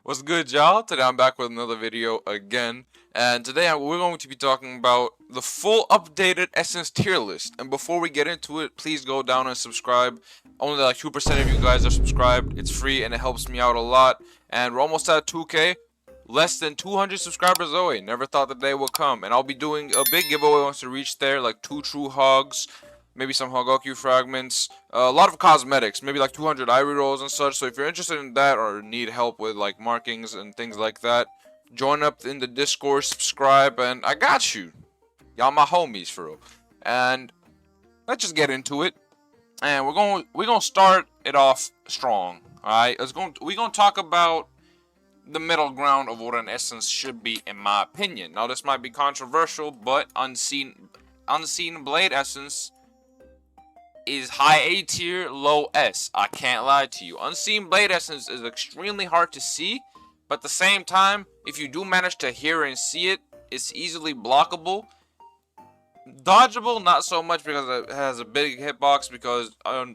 What's good, y'all? Today I'm back with another video again, and today we're going to be talking about the full updated Essence tier list. And before we get into it, please go down and subscribe. Only like 2% of you guys are subscribed. It's free and it helps me out a lot. And we're almost at 2K. Less than 200 subscribers away. Never thought the day would come. And I'll be doing a big giveaway once we reach there, like 2 true hogs. Maybe some Hogoku fragments, a lot of cosmetics, maybe like 200 eye rolls and such. So if you're interested in that or need help with like markings and things like that, join up in the Discord, subscribe, and I got you. Y'all my homies for real. And let's just get into it. And we're gonna start it off strong. All right, we're gonna talk about the middle ground of what an essence should be, in my opinion. Now this might be controversial, but unseen blade essence is high A tier, low S. I can't lie to you. Unseen Blade Essence is extremely hard to see, but at the same time, if you do manage to hear and see it, it's easily blockable. Dodgeable, not so much because it has a big hitbox,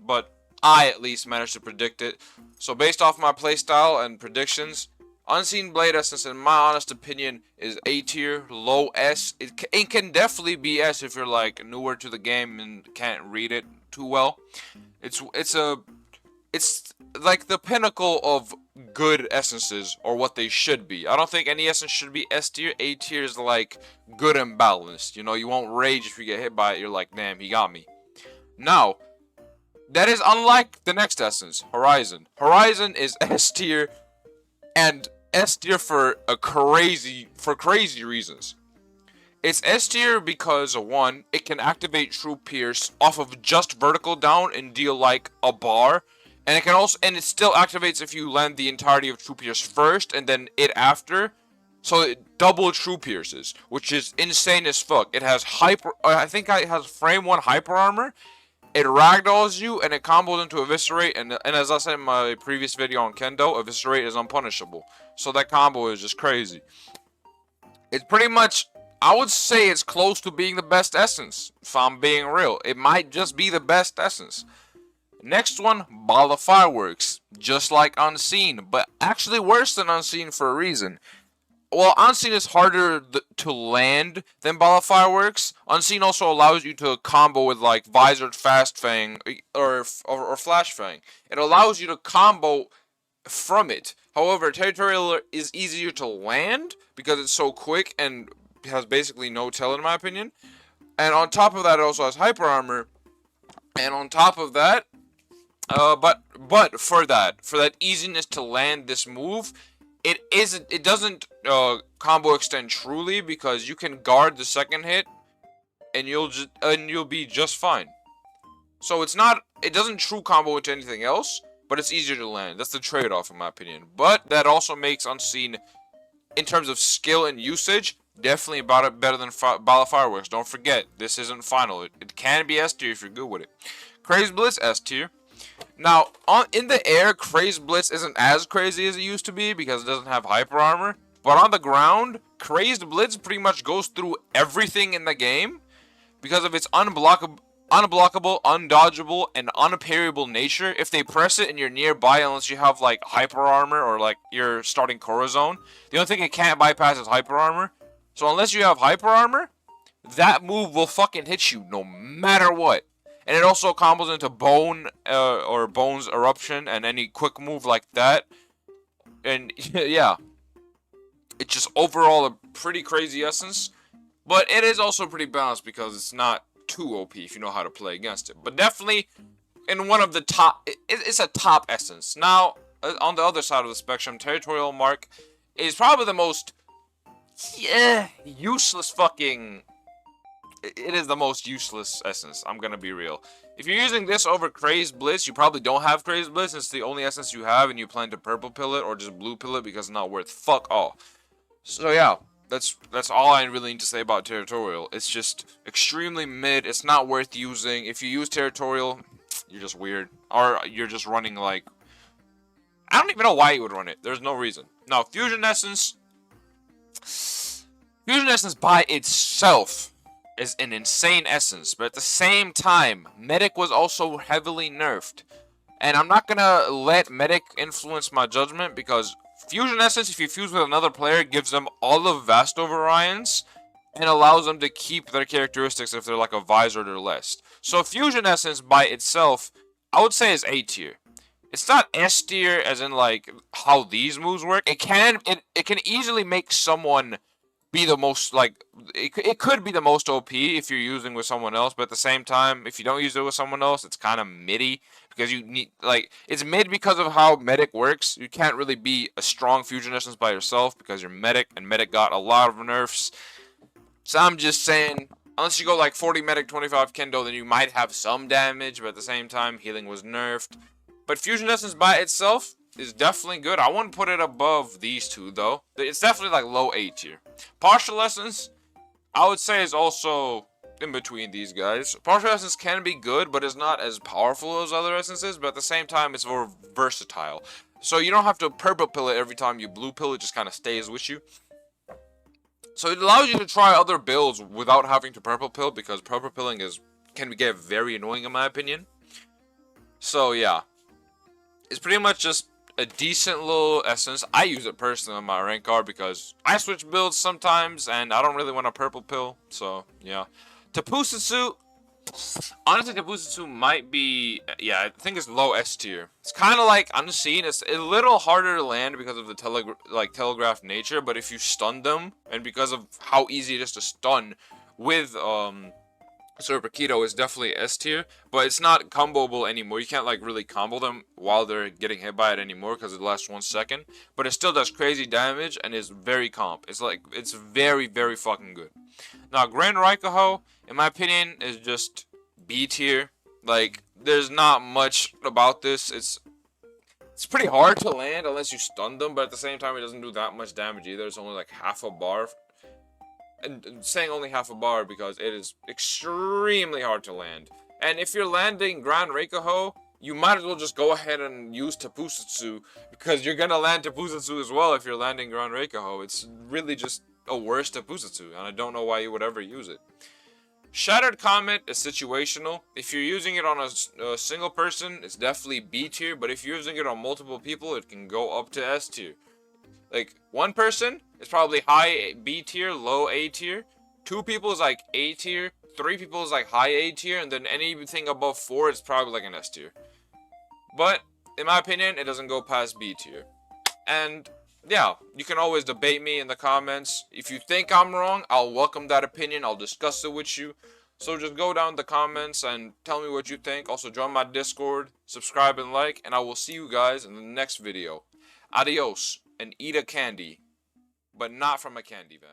but I at least managed to predict it. So based off my playstyle and predictions, Unseen Blade Essence, in my honest opinion, is A tier, low S. It can definitely be S if you're like newer to the game and can't read it too well. It's like the pinnacle of good essences, or what they should be. I don't think any essence should be S tier. A tier is like good and balanced. You know, you won't rage if you get hit by it. You're like, damn, he got me. Now, that is unlike the next essence, Horizon. Horizon is S tier, and S tier for crazy reasons. It's S tier because, one, it can activate True Pierce off of just vertical down and deal like a bar, and it still activates if you land the entirety of True Pierce first and then it after, so it double True Pierces, which is insane as fuck. It has I think it has frame 1 hyper armor. It ragdolls you and it combos into Eviscerate, and as I said in my previous video on Kendo, Eviscerate is unpunishable. So that combo is just crazy. It's pretty much, I would say it's close to being the best essence, if I'm being real. It might just be the best essence. Next one, Bala Fireworks. Just like Unseen, but actually worse than Unseen for a reason. Well, Unseen is harder to land than Bala Fireworks. Unseen also allows you to combo with like Visored Fast Fang or Flash Fang. It allows you to combo from it. However, Territorial is easier to land because it's so quick and has basically no tell, in my opinion. And on top of that, it also has hyper armor. And on top of that, but for that easiness to land this move, it doesn't combo extend truly, because you can guard the second hit and you'll be just fine. So it doesn't true combo into anything else, but it's easier to land. That's the trade-off, in my opinion. But that also makes Unseen, in terms of skill and usage, definitely better than Bala Fireworks. Don't forget, this isn't final. It can be S tier if you're good with it. Crazed Blitz, S tier. Now, in the air, Crazed Blitz isn't as crazy as it used to be because it doesn't have hyper armor. But on the ground, Crazed Blitz pretty much goes through everything in the game because of its unblockable, undodgeable, and unparryable nature. If they press it and you're nearby, unless you have like hyper armor or like you're starting Corazon, the only thing it can't bypass is hyper armor. So unless you have hyper armor, that move will fucking hit you no matter what. And it also combos into Bone or Bone's Eruption and any quick move like that. And yeah, it's just overall a pretty crazy essence. But it is also pretty balanced because it's not too OP if you know how to play against it. But definitely in one of the top, it's a top essence. Now, on the other side of the spectrum, Territorial Mark is probably the most useless fucking... It is the most useless essence, I'm gonna be real. If you're using this over Crazed Blitz, you probably don't have Crazed Blitz. It's the only essence you have, and you plan to purple pill it or just blue pill it because it's not worth fuck all. So yeah, that's all I really need to say about Territorial. It's just extremely mid. It's not worth using. If you use Territorial, you're just weird. Or you're just running like... I don't even know why you would run it. There's no reason. Now, Fusion Essence by itself is an insane essence, but at the same time, Medic was also heavily nerfed. And I'm not gonna let Medic influence my judgment because Fusion Essence, if you fuse with another player, gives them all of Vasto variants and allows them to keep their characteristics if they're like a Visor or less. So Fusion Essence by itself, I would say is A tier. It's not S tier as in like how these moves work. It can easily make someone be the most, like, it could be the most OP if you're using with someone else, but at the same time, if you don't use it with someone else, it's kind of middy because you need, like, it's mid because of how Medic works. You can't really be a strong Fusion Essence by yourself because you're Medic, and Medic got a lot of nerfs. So I'm just saying, unless you go like 40 Medic, 25 Kendo, then you might have some damage, but at the same time, healing was nerfed. But Fusion Essence by itself is definitely good. I wouldn't put it above these two, though. It's definitely like low A tier. Partial Essence, I would say, is also in between these guys. Partial Essence can be good, but it's not as powerful as other essences, but at the same time, it's more versatile. So you don't have to purple pill it every time you blue pill, it just kind of stays with you. So it allows you to try other builds without having to purple pill, because purple pilling can get very annoying in my opinion. So yeah, it's pretty much just a decent little essence. I use it personally on my rank card because I switch builds sometimes and I don't really want a purple pill. So yeah, Teppusatsu. Honestly, Teppusatsu might be, yeah, I think it's low S tier. It's kind of like Unseen. It's a little harder to land because of the telegraph nature, but if you stun them, and because of how easy it is to stun with Super Keto, is definitely S tier, but it's not comboable anymore. You can't like really combo them while they're getting hit by it anymore because it lasts 1 second. But it still does crazy damage and is very comp. It's very, very fucking good. Now, Gran Reikoho, in my opinion, is just B tier. Like, there's not much about this. It's pretty hard to land unless you stun them, but at the same time, it doesn't do that much damage either. It's only like half a bar. And saying only half a bar because it is extremely hard to land. And if you're landing Gran Reikoho, you might as well just go ahead and use Teppusatsu, because you're gonna land Teppusatsu as well if you're landing Gran Reikoho. It's really just a worse Teppusatsu, and I don't know why you would ever use it. Shattered Commet is situational. If you're using it on a single person, it's definitely B tier, but if you're using it on multiple people, it can go up to S tier. Like, one person is probably high B tier, low A tier. 2 people is like A tier. 3 people is like high A tier, and then anything above 4 is probably like an S tier. But in my opinion, it doesn't go past B tier. And yeah, you can always debate me in the comments. If you think I'm wrong, I'll welcome that opinion. I'll discuss it with you. So just go down in the comments and tell me what you think. Also join my Discord, subscribe and like, and I will see you guys in the next video. Adios, and eat a candy, but not from a candy van.